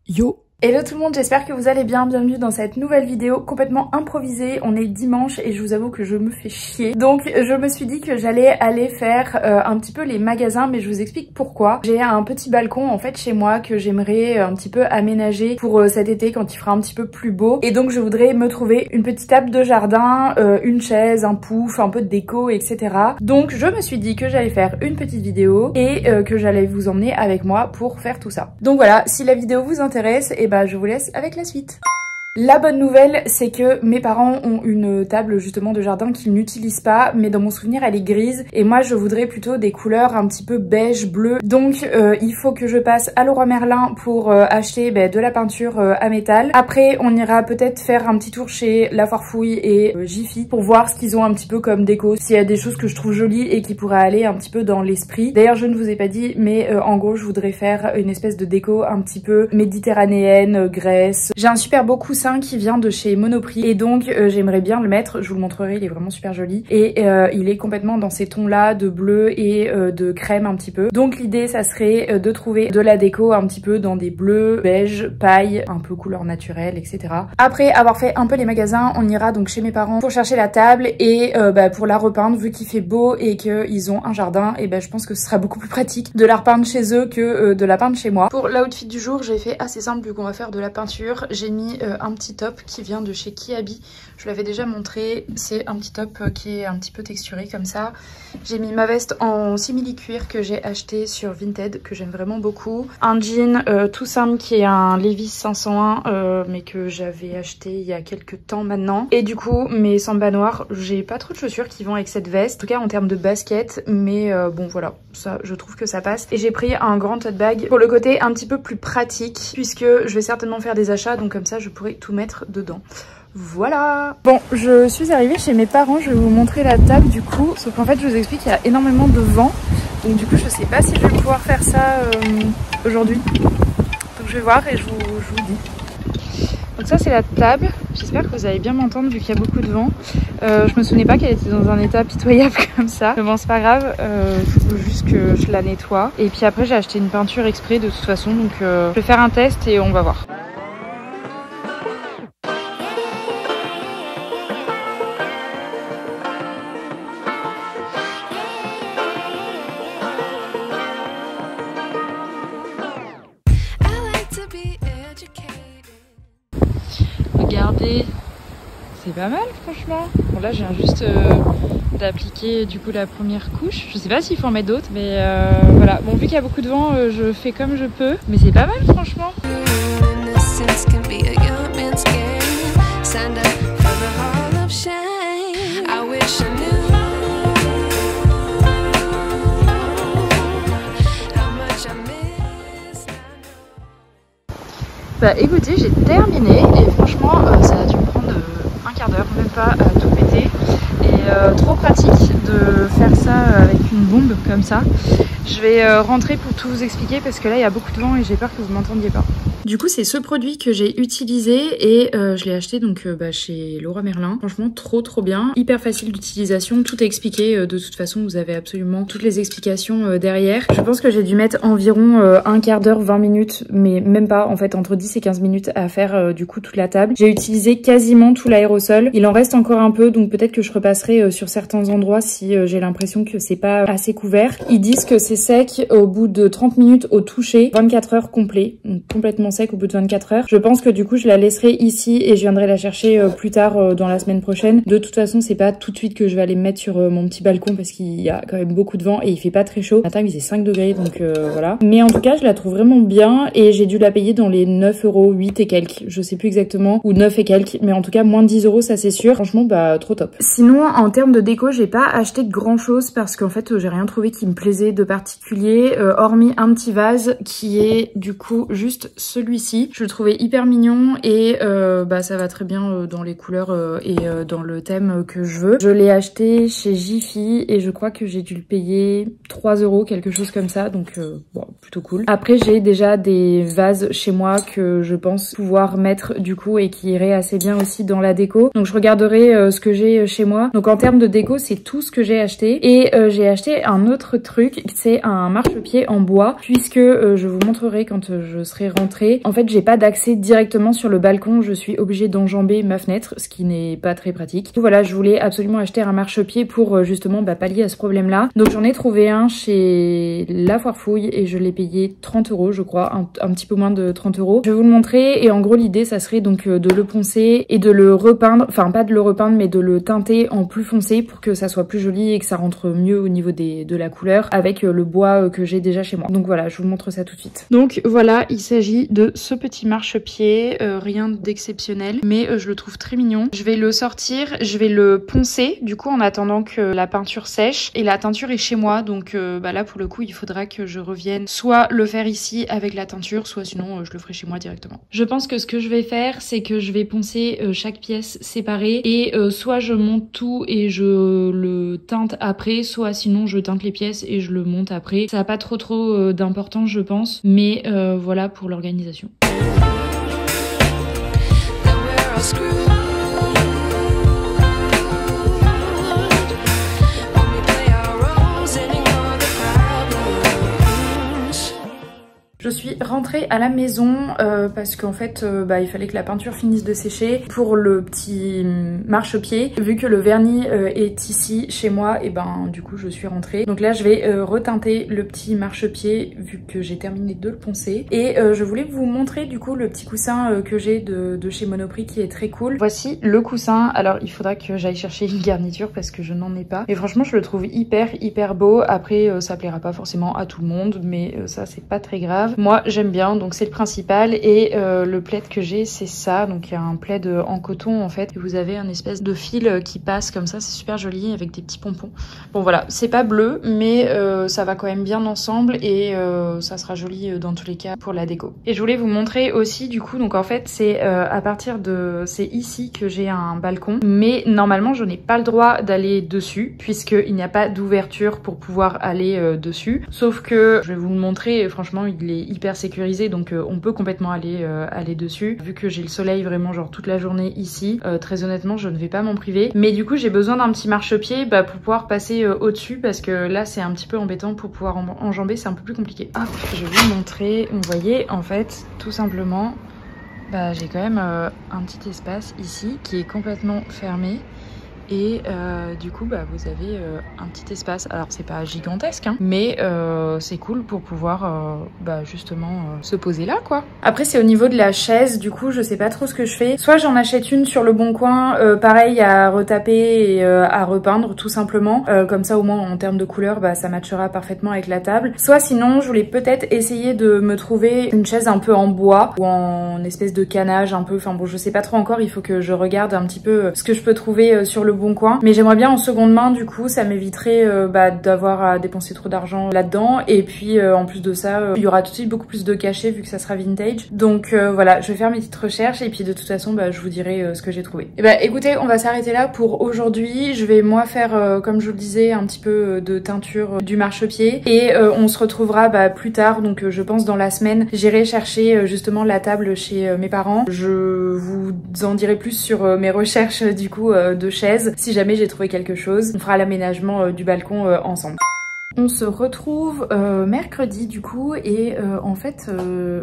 Yo! Hello tout le monde, j'espère que vous allez bien, bienvenue dans cette nouvelle vidéo complètement improvisée. On est dimanche et je vous avoue que je me fais chier. Donc je me suis dit que j'allais aller faire un petit peu les magasins, mais je vous explique pourquoi. J'ai un petit balcon en fait chez moi que j'aimerais un petit peu aménager pour cet été quand il fera un petit peu plus beau. Et donc je voudrais me trouver une petite table de jardin, une chaise, un pouf, un peu de déco, etc. Donc je me suis dit que j'allais faire une petite vidéo et que j'allais vous emmener avec moi pour faire tout ça. Donc voilà, si la vidéo vous intéresse, et bah je vous laisse avec la suite. La bonne nouvelle, c'est que mes parents ont une table justement de jardin qu'ils n'utilisent pas, mais dans mon souvenir elle est grise et moi je voudrais plutôt des couleurs un petit peu beige, bleu. Donc il faut que je passe à Leroy Merlin pour acheter de la peinture à métal. Après on ira peut-être faire un petit tour chez La Farfouille et Jiffy pour voir ce qu'ils ont un petit peu comme déco, s'il y a des choses que je trouve jolies et qui pourraient aller un petit peu dans l'esprit. D'ailleurs je ne vous ai pas dit, mais en gros je voudrais faire une espèce de déco un petit peu méditerranéenne, Grèce. J'ai un super beau coussin qui vient de chez Monoprix et donc j'aimerais bien le mettre, je vous le montrerai, il est vraiment super joli et il est complètement dans ces tons là de bleu et de crème un petit peu. Donc l'idée ça serait de trouver de la déco un petit peu dans des bleus, beige, paille, un peu couleur naturelle, etc. Après avoir fait un peu les magasins, on ira donc chez mes parents pour chercher la table et pour la repeindre, vu qu'il fait beau et qu'ils ont un jardin, et je pense que ce sera beaucoup plus pratique de la repeindre chez eux que de la peindre chez moi. Pour l'outfit du jour, j'ai fait assez simple vu qu'on va faire de la peinture. J'ai mis un petit top qui vient de chez Kiabi. Je vous l'avais déjà montré. C'est un petit top qui est un petit peu texturé comme ça. J'ai mis ma veste en simili-cuir que j'ai acheté sur Vinted, que j'aime vraiment beaucoup. Un jean tout simple qui est un Levi's 501 mais que j'avais acheté il y a quelques temps maintenant. Et du coup mes samba noirs, j'ai pas trop de chaussures qui vont avec cette veste. En tout cas en termes de basket, mais bon voilà, ça je trouve que ça passe. Et j'ai pris un grand tote bag pour le côté un petit peu plus pratique, puisque je vais certainement faire des achats, donc comme ça je pourrai tout mettre dedans. Voilà. Bon, je suis arrivée chez mes parents, je vais vous montrer la table du coup, sauf qu'en fait je vous explique qu'il y a énormément de vent, donc du coup je sais pas si je vais pouvoir faire ça aujourd'hui, donc je vais voir et je vous dis. Donc ça c'est la table, j'espère que vous allez bien m'entendre vu qu'il y a beaucoup de vent. Je me souvenais pas qu'elle était dans un état pitoyable comme ça, mais bon c'est pas grave, il faut juste que je la nettoie. Et puis après j'ai acheté une peinture exprès de toute façon, donc je vais faire un test et on va voir. Regardez, c'est pas mal franchement. Bon là je viens juste d'appliquer du coup la première couche. Je sais pas s'il faut en mettre d'autres, mais voilà. Bon vu qu'il y a beaucoup de vent, je fais comme je peux, mais c'est pas mal franchement. Bah écoutez, j'ai terminé et franchement ça a dû me prendre un quart d'heure, même pas à tout péter. Et trop pratique de faire ça avec une bombe comme ça. Je vais rentrer pour tout vous expliquer parce que là il y a beaucoup de vent et j'ai peur que vous m'entendiez pas. Du coup c'est ce produit que j'ai utilisé et je l'ai acheté donc chez Leroy Merlin. Franchement trop bien, hyper facile d'utilisation, tout est expliqué, de toute façon vous avez absolument toutes les explications derrière. Je pense que j'ai dû mettre environ un quart d'heure, 20 minutes, mais même pas en fait, entre 10 et 15 minutes à faire du coup toute la table. J'ai utilisé quasiment tout l'aérosol, il en reste encore un peu donc peut-être que je repasserai sur certains endroits si j'ai l'impression que c'est pas assez couvert. Ils disent que c'est sec au bout de 30 minutes au toucher, 24 heures complet, donc complètement sec au bout de 24 heures. Je pense que du coup je la laisserai ici et je viendrai la chercher plus tard dans la semaine prochaine. De toute façon c'est pas tout de suite que je vais aller me mettre sur mon petit balcon parce qu'il y a quand même beaucoup de vent et il fait pas très chaud. Matin il faisait 5 degrés donc voilà. Mais en tout cas je la trouve vraiment bien et j'ai dû la payer dans les 9 €, 8 et quelques, je sais plus exactement, ou 9 et quelques, mais en tout cas moins de 10 € ça c'est sûr. Franchement trop top. Sinon en termes de déco j'ai pas acheté grand chose parce qu'en fait j'ai rien trouvé qui me plaisait de particulier, hormis un petit vase qui est du coup juste celui-ci. Je le trouvais hyper mignon et ça va très bien dans les couleurs et dans le thème que je veux. Je l'ai acheté chez Jiffy et je crois que j'ai dû le payer 3 €, quelque chose comme ça, donc bon, plutôt cool. Après j'ai déjà des vases chez moi que je pense pouvoir mettre du coup et qui iraient assez bien aussi dans la déco, donc je regarderai ce que j'ai chez moi. Donc en termes de déco, c'est tout ce que j'ai acheté. Et j'ai acheté un autre truc, c'est un marchepied en bois, puisque je vous montrerai quand je serai rentrée. En fait, j'ai pas d'accès directement sur le balcon, je suis obligée d'enjamber ma fenêtre, ce qui n'est pas très pratique. Donc voilà, je voulais absolument acheter un marchepied pour justement pallier à ce problème-là. Donc j'en ai trouvé un chez La Foire Fouille et je l'ai payé 30 €, je crois, un petit peu moins de 30 €. Je vais vous le montrer et en gros l'idée ça serait donc de le poncer et de le repeindre, enfin pas de le repeindre mais de le teinter en plus foncé pour que ça soit plus joli et que ça rentre mieux au niveau de la couleur avec le bois que j'ai déjà chez moi. Donc voilà, je vous montre ça tout de suite. Donc voilà, il s'agit de ce petit marchepied, rien d'exceptionnel, mais je le trouve très mignon. Je vais le sortir, je vais le poncer du coup en attendant que la peinture sèche, et la teinture est chez moi donc là pour le coup il faudra que je revienne soit le faire ici avec la teinture, soit sinon je le ferai chez moi directement. Je pense que ce que je vais faire c'est que je vais poncer chaque pièce séparée et soit je monte tout et je le teinte après, soit sinon je teinte les pièces et je le monte après. Ça n'a pas trop d'importance je pense, mais voilà pour l'organisation. Je suis rentrée à la maison parce qu'en fait il fallait que la peinture finisse de sécher pour le petit marchepied. Vu que le vernis est ici chez moi, et du coup je suis rentrée. Donc là je vais reteinter le petit marchepied vu que j'ai terminé de le poncer. Et je voulais vous montrer du coup le petit coussin que j'ai de chez Monoprix qui est très cool. Voici le coussin. Alors il faudra que j'aille chercher une garniture parce que je n'en ai pas. Et franchement je le trouve hyper beau. Après ça plaira pas forcément à tout le monde, mais ça c'est pas très grave. Moi j'aime bien, donc c'est le principal. Et le plaid que j'ai c'est ça, donc il y a un plaid en coton en fait, et vous avez un espèce de fil qui passe comme ça, c'est super joli avec des petits pompons. Bon voilà, c'est pas bleu mais ça va quand même bien ensemble et ça sera joli dans tous les cas pour la déco. Et je voulais vous montrer aussi du coup, donc en fait c'est à partir de, c'est ici que j'ai un balcon, mais normalement je n'ai pas le droit d'aller dessus puisqu'il n'y a pas d'ouverture pour pouvoir aller dessus, sauf que je vais vous le montrer, franchement il est hyper sécurisé, donc on peut complètement aller dessus. Vu que j'ai le soleil vraiment genre toute la journée ici, très honnêtement je ne vais pas m'en priver. Mais du coup j'ai besoin d'un petit marchepied pour pouvoir passer au-dessus, parce que là c'est un petit peu embêtant pour pouvoir enjamber, c'est un peu plus compliqué. Hop, je vais vous montrer. Vous voyez en fait tout simplement j'ai quand même un petit espace ici qui est complètement fermé. Et du coup vous avez un petit espace, alors c'est pas gigantesque hein, mais c'est cool pour pouvoir justement se poser là quoi. Après c'est au niveau de la chaise, du coup je sais pas trop ce que je fais. Soit j'en achète une sur le bon coin, pareil à retaper et à repeindre tout simplement, comme ça au moins en termes de couleur ça matchera parfaitement avec la table. Soit sinon je voulais peut-être essayer de me trouver une chaise un peu en bois ou en espèce de canage un peu, enfin bon je sais pas trop encore, il faut que je regarde un petit peu ce que je peux trouver sur le bon coin, mais j'aimerais bien en seconde main, du coup ça m'éviterait d'avoir à dépenser trop d'argent là-dedans, et puis en plus de ça il y aura tout de suite beaucoup plus de cachet vu que ça sera vintage. Donc voilà, je vais faire mes petites recherches et puis de toute façon je vous dirai ce que j'ai trouvé. Et écoutez, on va s'arrêter là pour aujourd'hui. Je vais moi faire comme je vous le disais un petit peu de teinture du marchepied et on se retrouvera plus tard, donc je pense dans la semaine j'irai chercher justement la table chez mes parents. Je vous en dirai plus sur mes recherches du coup de chaises. Si jamais j'ai trouvé quelque chose, on fera l'aménagement du balcon ensemble. On se retrouve mercredi du coup, et en fait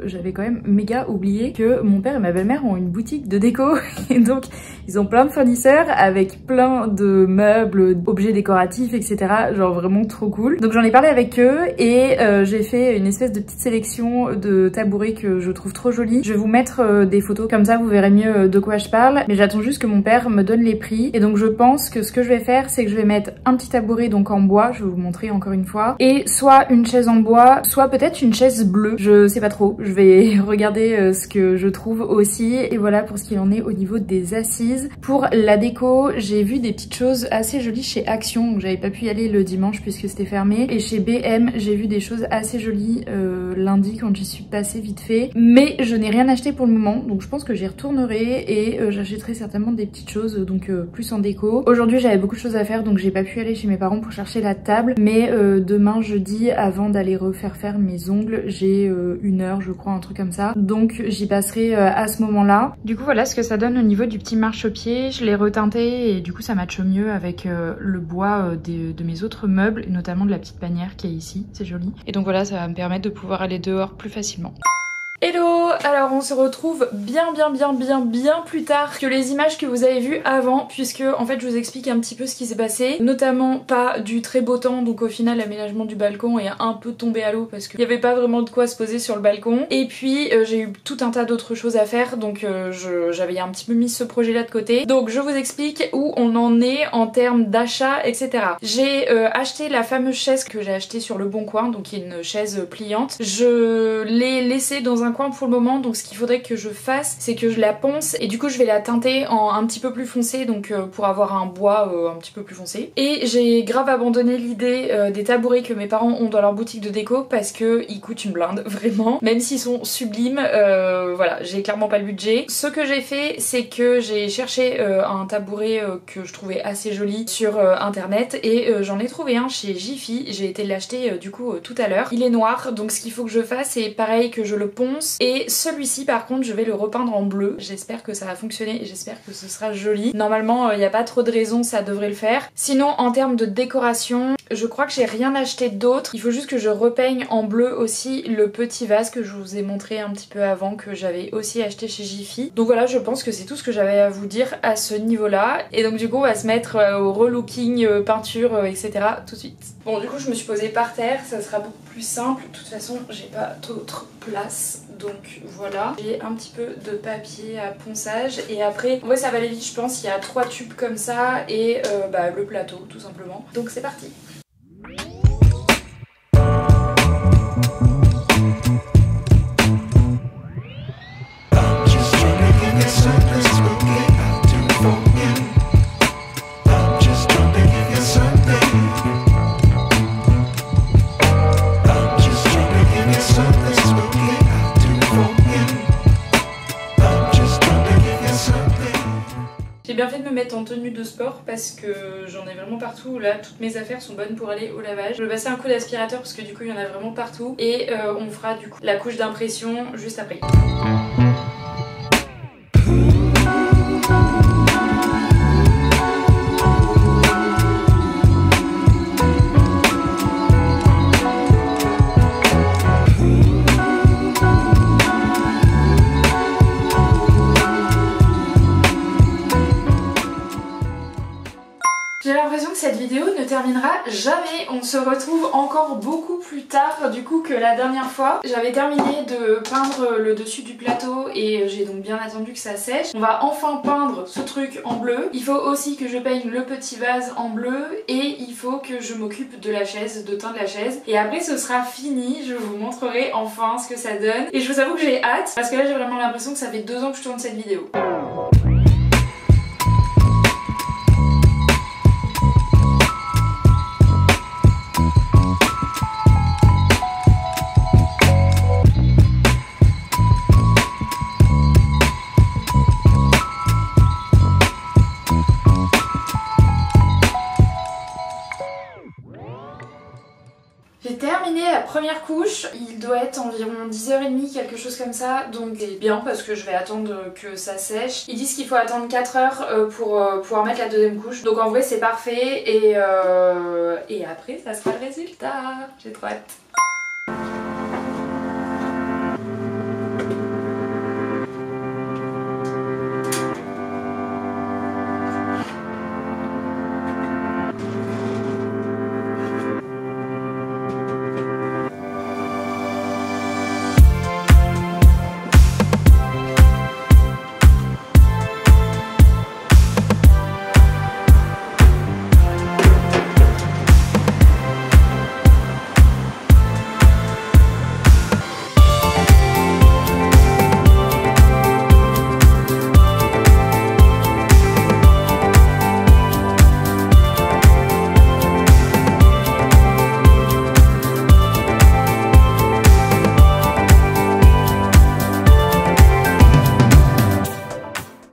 j'avais quand même méga oublié que mon père et ma belle-mère ont une boutique de déco et donc ils ont plein de fournisseurs avec plein de meubles, objets décoratifs etc, genre vraiment trop cool. Donc j'en ai parlé avec eux et j'ai fait une espèce de petite sélection de tabourets que je trouve trop jolis. Je vais vous mettre des photos, comme ça vous verrez mieux de quoi je parle, mais j'attends juste que mon père me donne les prix. Et donc je pense que ce que je vais faire c'est que je vais mettre un petit tabouret donc en bois, je vais vous montrer encore une fois, et soit une chaise en bois, soit peut-être une chaise bleue, je sais pas trop, je vais regarder ce que je trouve aussi. Et voilà pour ce qu'il en est au niveau des assises. Pour la déco, j'ai vu des petites choses assez jolies chez Action, j'avais pas pu y aller le dimanche puisque c'était fermé, et chez BM j'ai vu des choses assez jolies lundi quand j'y suis passée vite fait, mais je n'ai rien acheté pour le moment, donc je pense que j'y retournerai et j'achèterai certainement des petites choses donc plus en déco. Aujourd'hui j'avais beaucoup de choses à faire donc j'ai pas pu aller chez mes parents pour chercher la table, mais demain jeudi, avant d'aller refaire faire mes ongles, j'ai 1 heure je crois, un truc comme ça. Donc j'y passerai à ce moment-là. Du coup voilà ce que ça donne au niveau du petit marchepied. Je l'ai reteinté et du coup ça matche mieux avec le bois de mes autres meubles, et notamment de la petite bannière qui est ici, c'est joli. Et donc voilà, ça va me permettre de pouvoir aller dehors plus facilement. Hello! Alors on se retrouve bien plus tard que les images que vous avez vues avant, puisque en fait je vous explique un petit peu ce qui s'est passé, notamment pas du très beau temps, donc au final l'aménagement du balcon est un peu tombé à l'eau parce qu'il n'y avait pas vraiment de quoi se poser sur le balcon, et puis j'ai eu tout un tas d'autres choses à faire, donc j'avais un petit peu mis ce projet là de côté. Donc je vous explique où on en est en termes d'achat, etc. J'ai acheté la fameuse chaise que j'ai achetée sur le Bon Coin, donc qui est une chaise pliante. Je l'ai laissée dans un coin pour le moment, donc ce qu'il faudrait que je fasse c'est que je la ponce, et du coup je vais la teinter en un petit peu plus foncé, donc pour avoir un bois un petit peu plus foncé. Et j'ai grave abandonné l'idée des tabourets que mes parents ont dans leur boutique de déco parce que ils coûtent une blinde, vraiment, même s'ils sont sublimes. Voilà, j'ai clairement pas le budget. Ce que j'ai fait c'est que j'ai cherché un tabouret que je trouvais assez joli sur internet, et j'en ai trouvé un chez Jiffy. J'ai été l'acheter du coup tout à l'heure. Il est noir, donc ce qu'il faut que je fasse c'est pareil que je le ponce. Et celui-ci par contre je vais le repeindre en bleu. J'espère que ça va fonctionner et j'espère que ce sera joli. Normalement il n'y a pas trop de raison, ça devrait le faire. Sinon en termes de décoration, je crois que j'ai rien acheté d'autre. Il faut juste que je repeigne en bleu aussi le petit vase que je vous ai montré un petit peu avant, que j'avais aussi acheté chez Jiffy. Donc voilà, je pense que c'est tout ce que j'avais à vous dire à ce niveau là. Et donc du coup on va se mettre au relooking, peinture, etc. tout de suite. Bon du coup je me suis posée par terre, ça sera beaucoup plus simple. De toute façon j'ai pas d'autre place. Donc voilà, j'ai un petit peu de papier à ponçage, et après en vrai ça va aller vite je pense. Il y a 3 tubes comme ça et le plateau tout simplement. Donc c'est parti. J'ai bien fait de me mettre en tenue de sport parce que j'en ai vraiment partout. Là, toutes mes affaires sont bonnes pour aller au lavage. Je vais passer un coup d'aspirateur parce que du coup, il y en a vraiment partout. Et on fera du coup la couche d'impression juste après. J'ai l'impression que cette vidéo ne terminera jamais. On se retrouve encore beaucoup plus tard du coup que la dernière fois. J'avais terminé de peindre le dessus du plateau et j'ai donc bien attendu que ça sèche. On va enfin peindre ce truc en bleu. Il faut aussi que je peigne le petit vase en bleu, et il faut que je m'occupe de la chaise, de teindre la chaise. Et après ce sera fini, je vous montrerai enfin ce que ça donne. Et je vous avoue que j'ai hâte parce que là j'ai vraiment l'impression que ça fait 2 ans que je tourne cette vidéo. J'ai terminé la première couche, il doit être environ 10h30, quelque chose comme ça, donc c'est bien parce que je vais attendre que ça sèche. Ils disent qu'il faut attendre 4 heures pour pouvoir mettre la deuxième couche, donc en vrai c'est parfait, et après ça sera le résultat. J'ai trop hâte.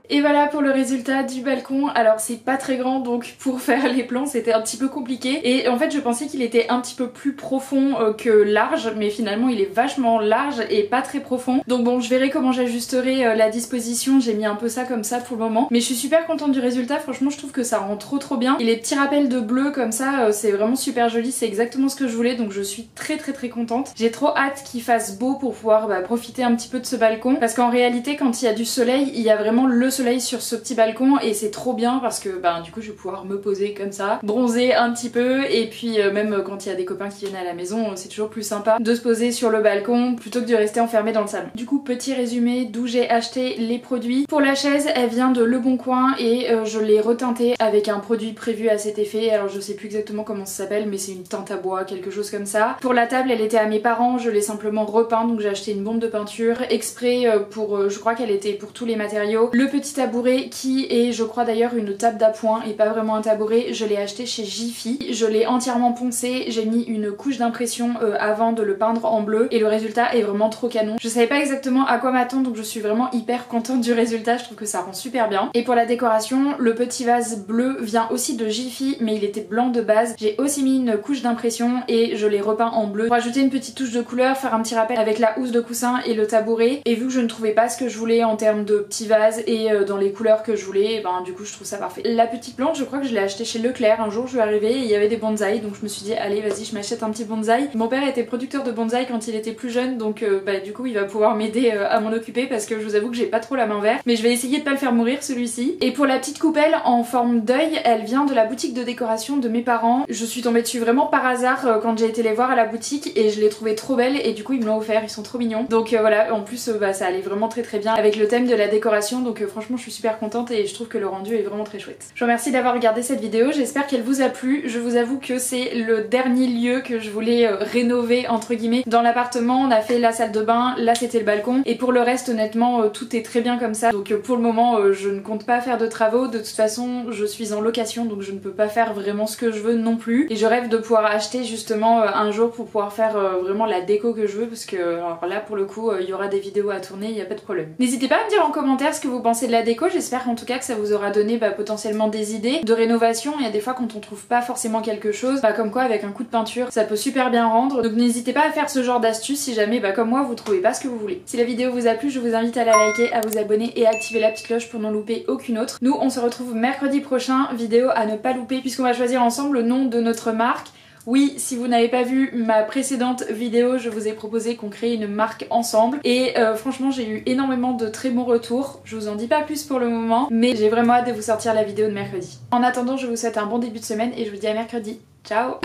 Et voilà pour le résultat du balcon. Alors c'est pas très grand, donc pour faire les plans c'était un petit peu compliqué. Et en fait je pensais qu'il était un petit peu plus profond que large, mais finalement il est vachement large et pas très profond. Donc bon, je verrai comment j'ajusterai la disposition. J'ai mis un peu ça comme ça pour le moment. Mais je suis super contente du résultat, franchement je trouve que ça rend trop bien. Et les petits rappels de bleu comme ça, c'est vraiment super joli, c'est exactement ce que je voulais, donc je suis très contente. J'ai trop hâte qu'il fasse beau pour pouvoir profiter un petit peu de ce balcon, parce qu'en réalité quand il y a du soleil, il y a vraiment le soleil sur ce petit balcon et c'est trop bien parce que du coup je vais pouvoir me poser comme ça, bronzer un petit peu, et puis même quand il y a des copains qui viennent à la maison, c'est toujours plus sympa de se poser sur le balcon plutôt que de rester enfermé dans le salon. Du coup petit résumé d'où j'ai acheté les produits. Pour la chaise, elle vient de Le Bon Coin et je l'ai reteintée avec un produit prévu à cet effet. Alors je sais plus exactement comment ça s'appelle, mais c'est une teinte à bois, quelque chose comme ça. Pour la table, elle était à mes parents, je l'ai simplement repeint, donc j'ai acheté une bombe de peinture exprès pour, je crois qu'elle était pour tous les matériaux. Le petit tabouret qui est, je crois d'ailleurs, une table d'appoint et pas vraiment un tabouret, je l'ai acheté chez Jiffy. Je l'ai entièrement poncé, j'ai mis une couche d'impression avant de le peindre en bleu et le résultat est vraiment trop canon. Je savais pas exactement à quoi m'attendre, donc je suis vraiment hyper contente du résultat, je trouve que ça rend super bien. Et pour la décoration, le petit vase bleu vient aussi de Jiffy, mais il était blanc de base. J'ai aussi mis une couche d'impression et je l'ai repeint en bleu pour ajouter une petite touche de couleur, faire un petit rappel avec la housse de coussin et le tabouret. Et vu que je ne trouvais pas ce que je voulais en termes de petits vases et dans les couleurs que je voulais, du coup je trouve ça parfait. La petite plante, je crois que je l'ai achetée chez Leclerc. Un jour je suis arrivée et il y avait des bonsaïs, donc je me suis dit allez vas-y je m'achète un petit bonsaï. Mon père était producteur de bonsaï quand il était plus jeune, donc du coup il va pouvoir m'aider à m'en occuper parce que je vous avoue que j'ai pas trop la main verte, mais je vais essayer de pas le faire mourir celui-ci. Et pour la petite coupelle en forme d'œil, elle vient de la boutique de décoration de mes parents. Je suis tombée dessus vraiment par hasard quand j'ai été les voir à la boutique et je l'ai trouvée trop belle et du coup ils me l'ont offert, ils sont trop mignons. Donc voilà, en plus ça allait vraiment très bien avec le thème de la décoration, donc franchement je suis super contente et je trouve que le rendu est vraiment très chouette. Je vous remercie d'avoir regardé cette vidéo, j'espère qu'elle vous a plu. Je vous avoue que c'est le dernier lieu que je voulais rénover entre guillemets. Dans l'appartement on a fait la salle de bain, là c'était le balcon, et pour le reste honnêtement tout est très bien comme ça. Donc pour le moment je ne compte pas faire de travaux, de toute façon je suis en location donc je ne peux pas faire vraiment ce que je veux non plus, et je rêve de pouvoir acheter justement un jour pour pouvoir faire vraiment la déco que je veux, parce que alors là pour le coup il y aura des vidéos à tourner, il n'y a pas de problème. N'hésitez pas à me dire en commentaire ce que vous pensez de la déco, j'espère en tout cas que ça vous aura donné potentiellement des idées de rénovation. Il y a des fois quand on trouve pas forcément quelque chose, comme quoi avec un coup de peinture ça peut super bien rendre, donc n'hésitez pas à faire ce genre d'astuce si jamais comme moi vous trouvez pas ce que vous voulez. Si la vidéo vous a plu, je vous invite à la liker, à vous abonner et à activer la petite cloche pour n'en louper aucune autre. Nous on se retrouve mercredi prochain, vidéo à ne pas louper puisqu'on va choisir ensemble le nom de notre marque. Oui, si vous n'avez pas vu ma précédente vidéo, je vous ai proposé qu'on crée une marque ensemble et franchement j'ai eu énormément de très bons retours. Je vous en dis pas plus pour le moment, mais j'ai vraiment hâte de vous sortir la vidéo de mercredi. En attendant, je vous souhaite un bon début de semaine et je vous dis à mercredi. Ciao!